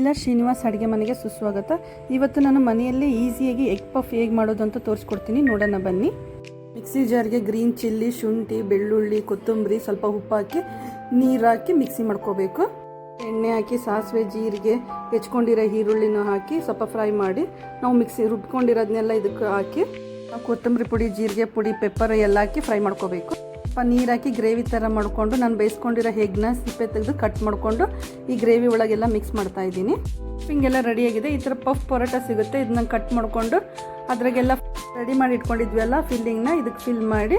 Dealer Srinivas ಅಡುಗೆ ಮನೆಗೆ ಸುಸ್ವಾಗತ. ಇವತ್ತು ನಾನು ಮನೆಯಲ್ಲೇ ಈಸಿಯಾಗಿ ಎಗ್ ಪಫ್ ಹೇಗೆ ಮಾಡೋದು ಅಂತ ತೋರಿಸ್ಕೊಡ್ತೀನಿ, ನೋಡೋಣ ಬನ್ನಿ. ಮಿಕ್ಸಿ ಜಾರ್ಗೆ ಗ್ರೀನ್ ಚಿಲ್ಲಿ, ಶುಂಠಿ, ಬೆಳ್ಳುಳ್ಳಿ, ಕೊತ್ತಂಬರಿ, ಸ್ವಲ್ಪ ಉಪ್ಪು ಹಾಕಿ ನೀರು ಹಾಕಿ ಮಿಕ್ಸಿ ಮಾಡ್ಕೋಬೇಕು. ಎಣ್ಣೆ ಹಾಕಿ ಸಾಸಿವೆ, ಜೀರಿಗೆ, ಹೆಚ್ಕೊಂಡಿರೋ ಈರುಳ್ಳಿನ ಹಾಕಿ ಸ್ವಲ್ಪ ಫ್ರೈ ಮಾಡಿ ನಾವು ಮಿಕ್ಸಿ ರುಬ್ಕೊಂಡಿರೋದನ್ನೆಲ್ಲ ಇದಕ್ಕೆ ಹಾಕಿ ಕೊತ್ತಂಬರಿ ಪುಡಿ, ಜೀರಿಗೆ ಪುಡಿ, ಪೆಪ್ಪರ್ ಎಲ್ಲ ಹಾಕಿ ಫ್ರೈ ಮಾಡ್ಕೋಬೇಕು. ಸ್ವಲ್ಪ ನೀರು ಹಾಕಿ ಗ್ರೇವಿ ಥರ ಮಾಡಿಕೊಂಡು ನಾನು ಬೇಯಿಸ್ಕೊಂಡಿರೋ ಎಗ್ನ ಸಿಪ್ಪೆ ತೆಗೆದು ಕಟ್ ಮಾಡಿಕೊಂಡು ಈ ಗ್ರೇವಿ ಒಳಗೆಲ್ಲ ಮಿಕ್ಸ್ ಮಾಡ್ತಾ ಇದ್ದೀನಿ. ಹಿಂಗೆಲ್ಲ ರೆಡಿಯಾಗಿದೆ. ಈ ಥರ ಪಫ್ ಪರೋಟ ಸಿಗುತ್ತೆ, ಇದನ್ನ ಕಟ್ ಮಾಡಿಕೊಂಡು ಅದ್ರಾಗೆಲ್ಲ ರೆಡಿ ಮಾಡಿ ಇಟ್ಕೊಂಡಿದ್ವಲ್ಲ ಫಿಲ್ಲಿಂಗ್ನ ಇದಕ್ಕೆ ಫಿಲ್ ಮಾಡಿ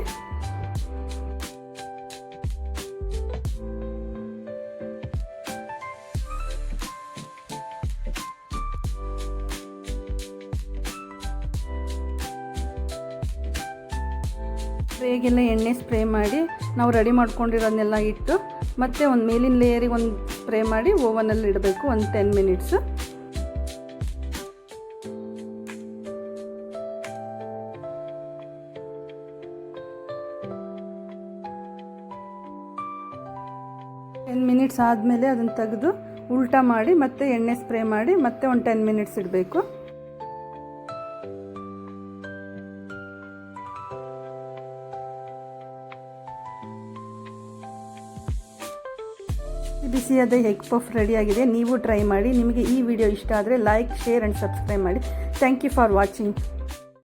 ಟ್ರೇಗೆಲ್ಲ ಎಣ್ಣೆ ಸ್ಪ್ರೇ ಮಾಡಿ ನಾವು ರೆಡಿ ಮಾಡ್ಕೊಂಡಿರೋದನ್ನೆಲ್ಲ ಇಟ್ಟು ಮತ್ತೆ ಒಂದು ಮೇಲಿನ ಲೇಯರಿಗೆ ಒಂದು ಸ್ಪ್ರೇ ಮಾಡಿ ಓವನಲ್ಲಿ ಇಡಬೇಕು ಒಂದು 10 ಮಿನಿಟ್ಸ್. ಆದಮೇಲೆ ಅದನ್ನು ತೆಗೆದು ಉಲ್ಟಾ ಮಾಡಿ ಮತ್ತೆ ಎಣ್ಣೆ ಸ್ಪ್ರೇ ಮಾಡಿ ಮತ್ತೆ ಒಂದು 10 ಮಿನಿಟ್ಸ್ ಇಡಬೇಕು. ಬಿಸಿಯಾದ ಎಗ್ ಪಫ್ ರೆಡಿಯಾಗಿದೆ. ನೀವು ಟ್ರೈ ಮಾಡಿ. ನಿಮಗೆ ಈ ವಿಡಿಯೋ ಇಷ್ಟ ಆದರೆ ಲೈಕ್, ಶೇರ್ ಆ್ಯಂಡ್ ಸಬ್ಸ್ಕ್ರೈಬ್ ಮಾಡಿ. Thank you for watching.